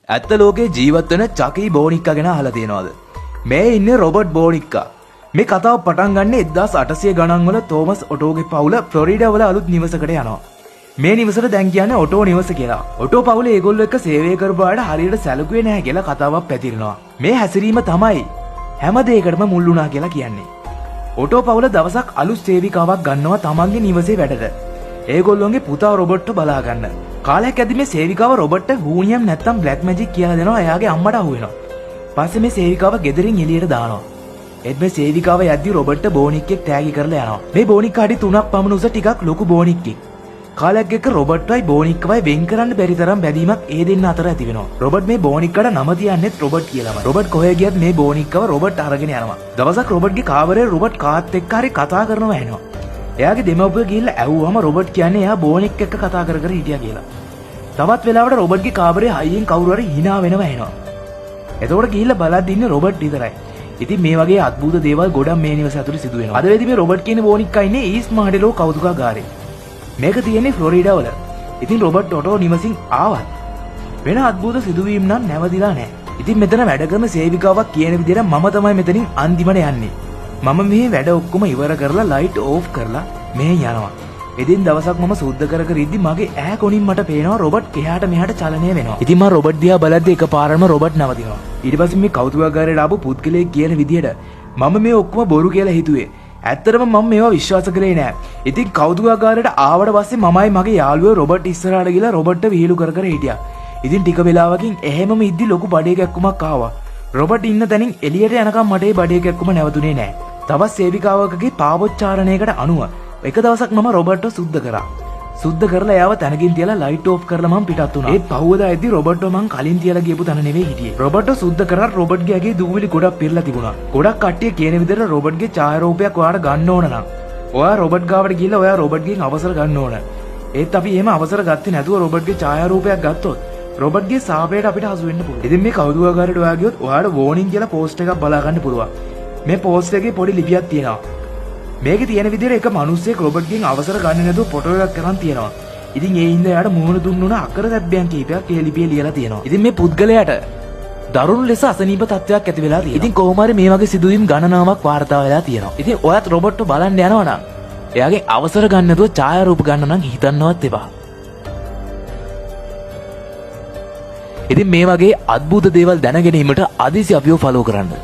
ඇත්ත ලෝකේ ජීවත් වෙන චකී බෝනික්කා ගැන අහලා තියෙනවද? මේ ඉන්නේ රොබර්ට් බෝනික්කා. මේ කතාව පටන් ගන්නේ 1800 ගණන් වල තෝමස් ඔටෝගේ පවුල ෆ්ලොරිඩා වල අලුත් නිවසකට යනවා. මේ නිවසට දැන් කියන්නේ ඔටෝ නිවස කියලා. ඔටෝ පවුල ඒගොල්ලෝ එක්ක සේවය කරපාඩ හරියට සැලකුවේ නැහැ කියලා කතාවක් පැතිරෙනවා. මේ හැසිරීම තමයි හැම දෙයකටම මුල් වුණා කියලා කියන්නේ. ඔටෝ පවුල දවසක් අලුත් සේවිකාවක් ගන්නවා තමන්ගේ නිවසේ වැඩට. ඒගොල්ලොන්ගේ පුතා රොබර්ට්ව බලා ගන්න. කාලයක් ඇද්දි මේ සේවිකාව රොබර්ට්ට හූනියම් නැත්තම් බ්ලැක් මැජික් කියලා දෙනවා. එයාගේ අම්මට අහු වෙනවා. පස්සේ මේ සේවිකාව ගෙදරින් එළියට දානවා. ඒත් මේ සේවිකාව යද්දි රොබර්ට්ට බෝනික්ෙක් තෑගි කරලා යනවා. මේ බෝනික්ක අඩි 3ක් පමණ උස ටිකක් ලොකු බෝනික්ෙක්. කාලයක් එක්ක රොබර්ට්වයි බෝනික්කවයි වෙන් කරන්න බැරි තරම් බැඳීමක් ඒ දෙන්න අතර ඇති වෙනවා. රොබර්ට් මේ බෝනික්කට නම තියන්නේත් රොබර්ට් කියලාමයි. රොබර්ට් කොහෙ ගියත් මේ බෝනික්කව රොබර්ට් අරගෙන යනවා. දවසක් රොබර්ට්ගේ කාමරේ රොබර්ට් කාත් එක්ක හරි කතා කරනවා එනවා. එයාගේ දෙමව්පියෝ ගිහිල්ලා ඇහුවම රොබර්ට් කියන්නේ එයා බෝනික් එක්ක කතා කර කර හිටියා කියලා. තවත් වෙලාවකට රොබර්ට්ගේ කාමරේ හයියෙන් කවුරු හරි hina වෙනවා එනවා. එතකොට ගිහිල්ලා බලද්දි ඉන්නේ රොබර්ට් විතරයි. ඉතින් මේ වගේ අద్భుත දේවල් ගොඩක් මේ නිවස ඇතුලේ සිදු වෙනවා. අද වෙලදී මේ රොබර්ට් කියන බෝනික්කා ඉන්නේ ඊස්ට් මහඩලෝ කෞතුකාගාරේ. මේක තියෙන්නේ ෆ්ලොරිඩා වල. ඉතින් රොබර්ට් ඔටෝ නිවසින් ආවත් වෙන අద్భుත සිදුවීම් නම් නැවතිලා නැහැ. ඉතින් මෙතන වැඩ කරන සේවිකාවක් කියන විදිහට මම තමයි මෙතනින් අන්තිමට යන්නේ. මම මේ වැඩ ඔක්කොම ඉවර කරලා ලයිට් ඕෆ් කරලා මේ යනවා. එදින් දවසක් මම සුද්ධ කර කර ඉද්දි මගේ ඈ කොනින් මට පේනවා රොබර්ට් එහාට මෙහාට චලනය වෙනවා. ඉතින් මම රොබර්ට් දිහා බලද්දි එකපාරම රොබර්ට් නවතිනවා. ඊට පස්සේ මේ කෞතුකාගාරයට ආපු පුද්ගලයෙක් කියන විදිහට මම මේ ඔක්කොම බොරු කියලා හිතුවේ. ඇත්තටම මම මේවා විශ්වාස කරේ නෑ. ඉතින් කෞතුකාගාරයට ආවට පස්සේ මමයි මගේ යාළුවෝ රොබර්ට් ඉස්සරහට ගිහලා රොබර්ට්ට විහිළු කර කර හිටියා. ඉතින් ටික වෙලාවකින් එහෙමම ඉද්දි ලොකු බඩේ කැක්කුමක් ආවා. රොබර්ට් ඉන්න තැනින් එළියට යනකම් මට ඒ බඩේ කැක්කුම නැවතුනේ නෑ. තවත් සේවිකාවකගේ පාවොච්චාරණයකට අනුව එක දවසක් මම රොබර්ට්ව සුද්ධ කරා. සුද්ධ කරලා එයාව තැනකින් තියලා ලයිට් ඕෆ් කරලා මම පිටත් වුණා. ඒත් පහුවදා එද්දි රොබර්ට්ව මං කලින් තියලා ගියපු තැන නෙවෙයි හිටියේ. රොබර්ට්ව සුද්ධ කරා රොබර්ට්ගේ ඇගේ දූවිලි ගොඩක් පිරලා තිබුණා. ගොඩක් කට්ටිය කියන විදිහට රොබර්ට්ගේ ඡායාරූපයක් ඔයාලට ගන්න ඕන නම් ඔයා රොබර්ට් ගාවට ගිහලා ඔයා රොබර්ට්ගෙන් අවසර ගන්න ඕන. ඒත් අපි එහෙම අවසර ගත්තේ නැතුව රොබර්ට්ගේ ඡායාරූපයක් ගත්තොත් රොබර්ට්ගේ සාපේට අපිට හසු වෙන්න පුළුවන්. ඉතින් මේ කෞතුකාගාරයට ඔයා ගියොත් ඔයාලට වෝනින් කියලා පෝස්ට් එකක් බලා ගන්න පුළුවන්. මේ පෝස්ට් එකේ පොඩි ලිපියක් තියෙනවා. මේකේ තියෙන විදිහට එක මිනිස්සෙක් රොබර්ට්ගෙන් අවසර ගන්න නැතුව ෆොටෝ එකක් කරන් තියෙනවා. ඉතින් ඒ හින්දා එයාට මුහුණ දුන්නුන අක්කර දැබ්බයන් කීපයක් ඒ ලිපියේ ලියලා තියෙනවා. ඉතින් මේ පුද්ගලයාට දරුණු ලෙස අසනීප තත්ත්වයක් ඇති වෙලා තියෙනවා. ඉතින් කොහොම හරි මේ වගේ සිදුවීම් ගණනාවක් වාර්තා වෙලා තියෙනවා. ඉතින් ඔයත් රොබර්ට්ව බලන්න යනවා නම් එයාගේ අවසර ගන්න නැතුව ඡායාරූප ගන්න නම් හිතන්නවත් එපා. ඉතින් මේ වගේ අద్భుත දේවල් දැන ගැනීමට අදිසි අපිව ෆලෝ කරන්න.